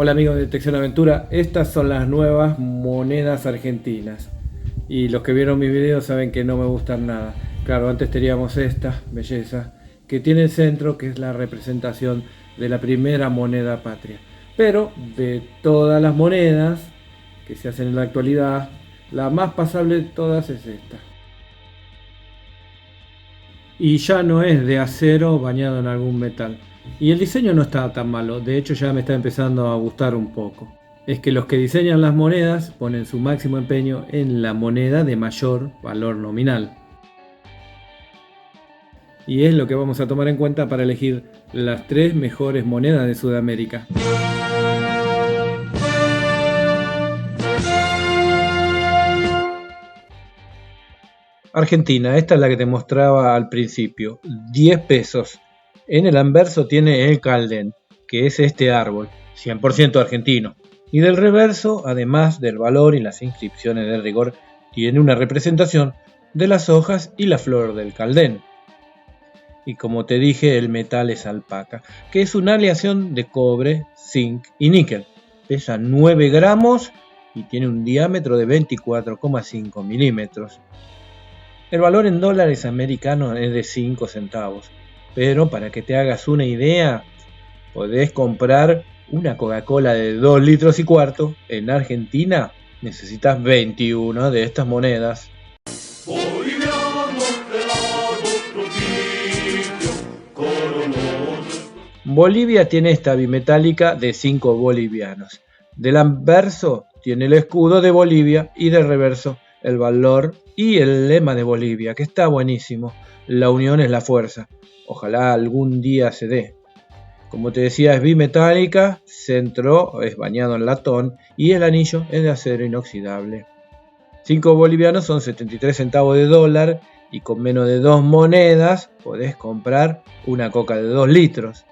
Hola amigos de Detección Aventura, estas son las nuevas monedas argentinas. Y los que vieron mis videos saben que no me gustan nada. Claro, antes teníamos esta belleza que tiene el centro, que es la representación de la primera moneda patria. Pero de todas las monedas que se hacen en la actualidad, la más pasable de todas es esta. Y ya no es de acero bañado en algún metal. Y el diseño no está tan malo, de hecho ya me está empezando a gustar un poco. Es que los que diseñan las monedas ponen su máximo empeño en la moneda de mayor valor nominal. Y es lo que vamos a tomar en cuenta para elegir las 3 mejores monedas de Sudamérica. Argentina, esta es la que te mostraba al principio, 10 pesos. En el anverso tiene el Caldén, que es este árbol, 100% argentino. Y del reverso, además del valor y las inscripciones de rigor, tiene una representación de las hojas y la flor del Caldén. Y como te dije, el metal es alpaca, que es una aleación de cobre, zinc y níquel. Pesa 9 gramos y tiene un diámetro de 24,5 milímetros. El valor en dólares americanos es de 5 centavos, pero para que te hagas una idea, podés comprar una Coca-Cola de 2 litros y cuarto. En Argentina necesitas 21 de estas monedas. Bolivia tiene esta bimetálica de 5 bolivianos. Del anverso tiene el escudo de Bolivia y del reverso el valor y el lema de Bolivia, que está buenísimo. La unión es la fuerza. Ojalá algún día se dé. Como te decía, es bimetálica, centro es bañado en latón y el anillo es de acero inoxidable. 5 bolivianos son 73 centavos de dólar y con menos de 2 monedas podés comprar una coca de 2 litros.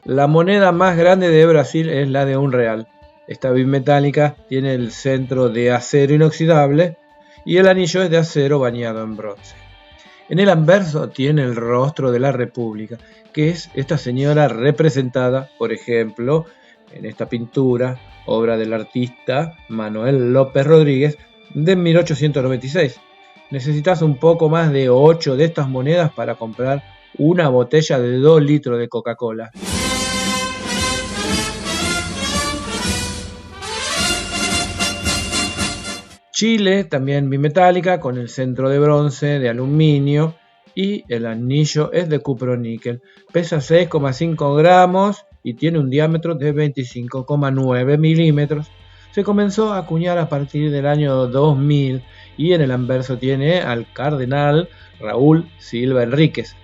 La moneda más grande de Brasil es la de £1. Esta bimetálica tiene el centro de acero inoxidable y el anillo es de acero bañado en bronce. En el anverso tiene el rostro de la República, que es esta señora representada, por ejemplo, en esta pintura, obra del artista Manuel López Rodríguez, de 1896. Necesitas un poco más de 8 de estas monedas para comprar una botella de 2 litros de Coca-Cola. Chile, también bimetálica, con el centro de bronce, de aluminio y el anillo es de cuproníquel. Pesa 6,5 gramos y tiene un diámetro de 25,9 milímetros. Se comenzó a acuñar a partir del año 2000 y en el anverso tiene al cardenal Raúl Silva Enríquez,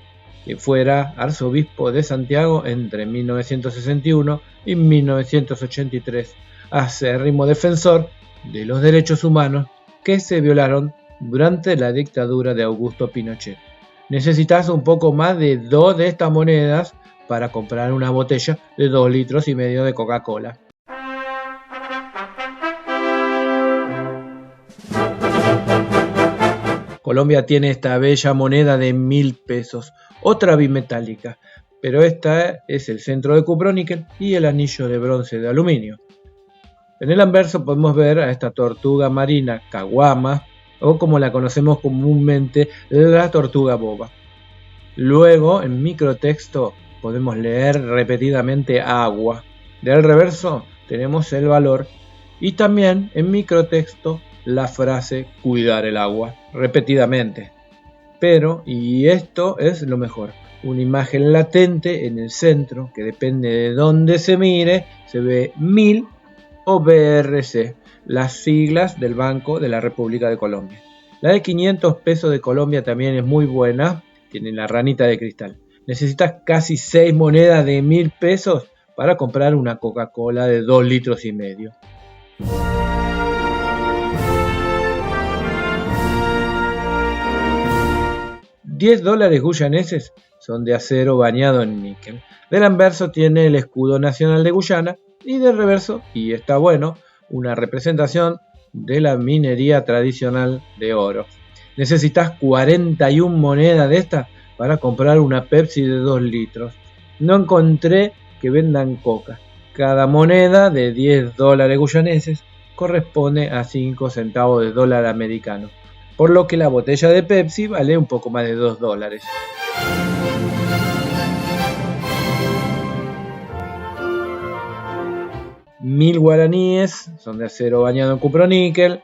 que fuera arzobispo de Santiago entre 1961 y 1983, acérrimo defensor de los derechos humanos que se violaron durante la dictadura de Augusto Pinochet. Necesitas un poco más de 2 de estas monedas para comprar una botella de 2 litros y medio de Coca-Cola. Colombia tiene esta bella moneda de 1000 pesos, otra bimetálica, pero esta es el centro de cuproníquel y el anillo de bronce de aluminio. En el anverso podemos ver a esta tortuga marina caguama, o como la conocemos comúnmente, la tortuga boba. Luego, en microtexto, podemos leer repetidamente agua. Del reverso tenemos el valor y también en microtexto la frase cuidar el agua, repetidamente. Pero, y esto es lo mejor, una imagen latente en el centro que depende de dónde se mire, se ve 1000 o BRC, las siglas del Banco de la República de Colombia. La de 500 pesos de Colombia también es muy buena, tiene la ranita de cristal. Necesitas casi 6 monedas de 1000 pesos para comprar una Coca-Cola de 2 litros y medio. $10 guyaneses son de acero bañado en níquel. Del anverso tiene el escudo nacional de Guyana y del reverso, y está bueno, una representación de la minería tradicional de oro. Necesitas 41 monedas de estas para comprar una Pepsi de 2 litros. No encontré que vendan coca. Cada moneda de 10 dólares guyaneses corresponde a 5 centavos de dólar americano, por lo que la botella de Pepsi vale un poco más de 2 dólares. Mil guaraníes son de acero bañado en cuproníquel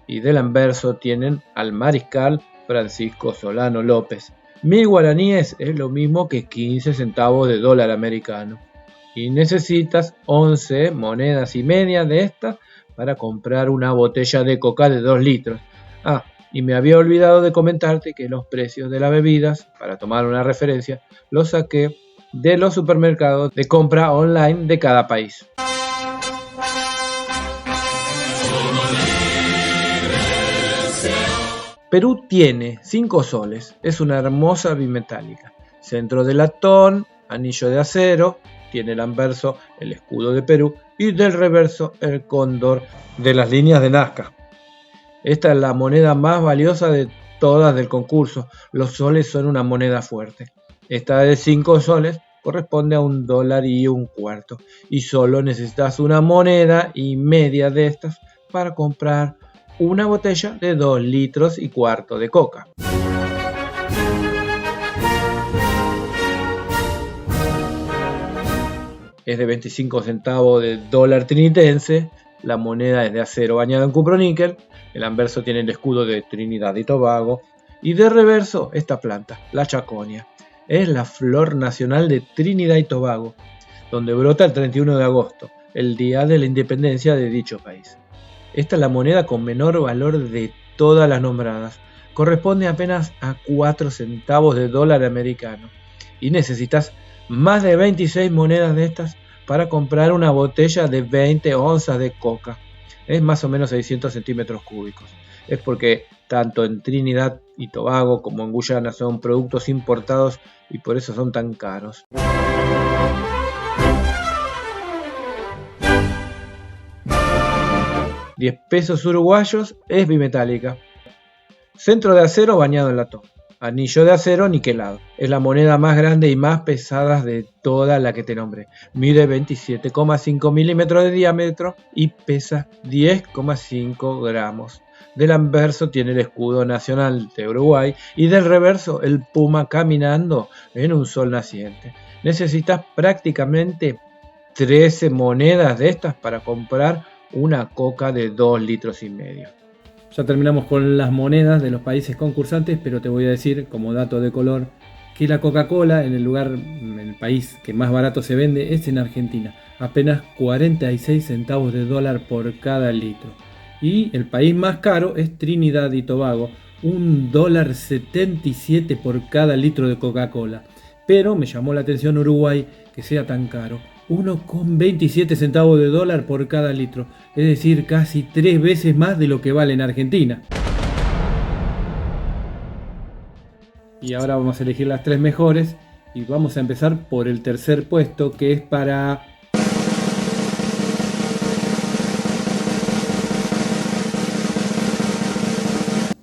y del anverso tienen al mariscal Francisco Solano López. 1000 guaraníes es lo mismo que 15 centavos de dólar americano y necesitas 11 monedas y media de estas para comprar una botella de coca de 2 litros. Y me había olvidado de comentarte que los precios de las bebidas, para tomar una referencia, los saqué de los supermercados de compra online de cada país. Perú tiene 5 soles, es una hermosa bimetálica, centro de latón, anillo de acero, tiene el anverso el escudo de Perú y del reverso el cóndor de las líneas de Nazca. Esta es la moneda más valiosa de todas del concurso, los soles son una moneda fuerte. Esta de 5 soles corresponde a $1.25 y solo necesitas una moneda y media de estas para comprar una botella de 2 litros y cuarto de coca. Es de 25 centavos de dólar trinitense, la moneda es de acero bañado en cuproníquel, el anverso tiene el escudo de Trinidad y Tobago y de reverso esta planta, la chaconia. Es la flor nacional de Trinidad y Tobago, donde brota el 31 de agosto, el día de la independencia de dicho país. Esta es la moneda con menor valor de todas las nombradas. Corresponde apenas a 4 centavos de dólar americano. Y necesitas más de 26 monedas de estas para comprar una botella de 20 onzas de coca. Es más o menos 600 centímetros cúbicos. Es porque tanto en Trinidad y Tobago como en Guyana son productos importados y por eso son tan caros. $10 uruguayos es bimetálica. Centro de acero bañado en latón. Anillo de acero niquelado. Es la moneda más grande y más pesada de toda la que te nombré. Mide 27,5 milímetros de diámetro y pesa 10,5 gramos. Del anverso tiene el escudo nacional de Uruguay y del reverso el puma caminando en un sol naciente. Necesitas prácticamente 13 monedas de estas para comprar una coca de 2 litros y medio. Ya terminamos con las monedas de los países concursantes, pero te voy a decir, como dato de color, que la Coca-Cola en el país que más barato se vende es en Argentina, apenas 46 centavos de dólar por cada litro. Y el país más caro es Trinidad y Tobago, $1.77 por cada litro de Coca-Cola. Pero me llamó la atención Uruguay que sea tan caro. 1,27 centavos de dólar por cada litro, es decir, casi 3 veces más de lo que vale en Argentina. Y ahora vamos a elegir las 3 mejores y vamos a empezar por el tercer puesto, que es para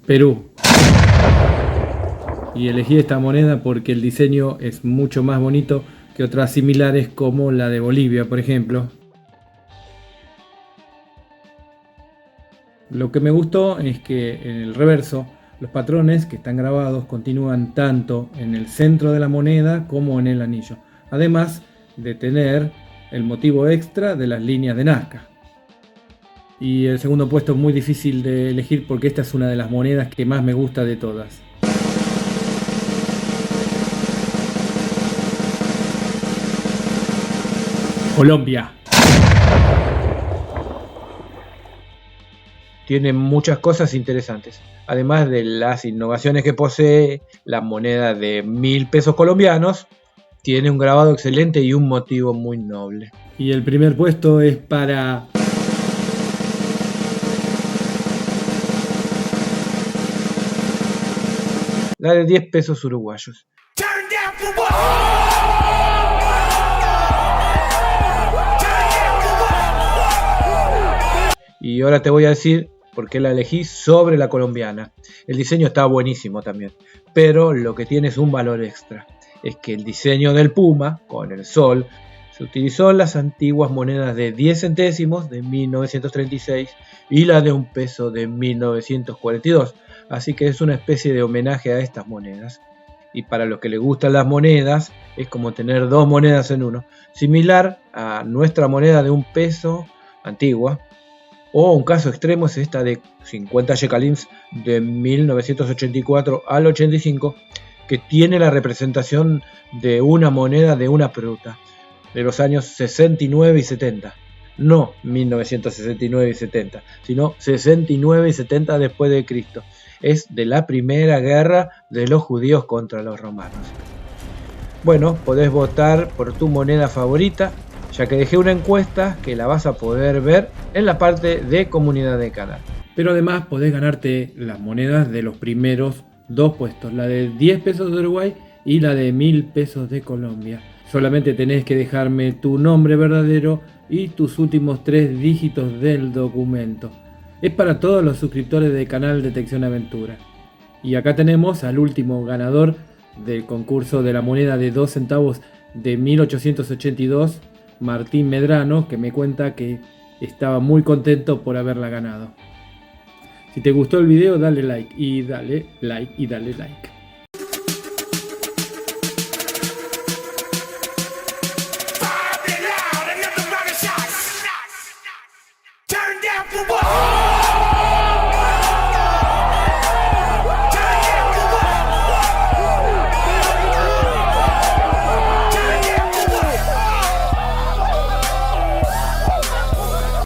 Perú. Y elegí esta moneda porque el diseño es mucho más bonito que otras similares como la de Bolivia, por ejemplo. Lo que me gustó es que en el reverso los patrones que están grabados continúan tanto en el centro de la moneda como en el anillo, además de tener el motivo extra de las líneas de Nazca. Y el segundo puesto es muy difícil de elegir porque esta es una de las monedas que más me gusta de todas. Colombia. Tiene muchas cosas interesantes. Además de las innovaciones que posee, la moneda de 1000 pesos colombianos tiene un grabado excelente y un motivo muy noble. Y el primer puesto es para la de 10 pesos uruguayos. Y ahora te voy a decir por qué la elegí sobre la colombiana. El diseño está buenísimo también, pero lo que tiene es un valor extra. Es que el diseño del puma, con el sol, se utilizó en las antiguas monedas de 10 centésimos de 1936 y la de 1 peso de 1942. Así que es una especie de homenaje a estas monedas. Y para los que les gustan las monedas, es como tener 2 monedas en uno, similar a nuestra moneda de 1 peso antigua, o un caso extremo es esta de 50 shekalims de 1984 al 85, que tiene la representación de una moneda de una fruta, de los años 69 y 70. No 1969 y 70, sino 69 y 70 después de Cristo. Es de la primera guerra de los judíos contra los romanos. Bueno, podés votar por tu moneda favorita, ya que dejé una encuesta que la vas a poder ver en la parte de comunidad de canal. Pero además podés ganarte las monedas de los primeros 2 puestos, la de 10 pesos de Uruguay y la de 1000 pesos de Colombia. Solamente tenés que dejarme tu nombre verdadero y tus últimos 3 dígitos del documento. Es para todos los suscriptores del canal Detección Aventura. Y acá tenemos al último ganador del concurso de la moneda de 2 centavos de 1882, Martín Medrano, que me cuenta que estaba muy contento por haberla ganado. Si te gustó el video, dale like y dale like y dale like.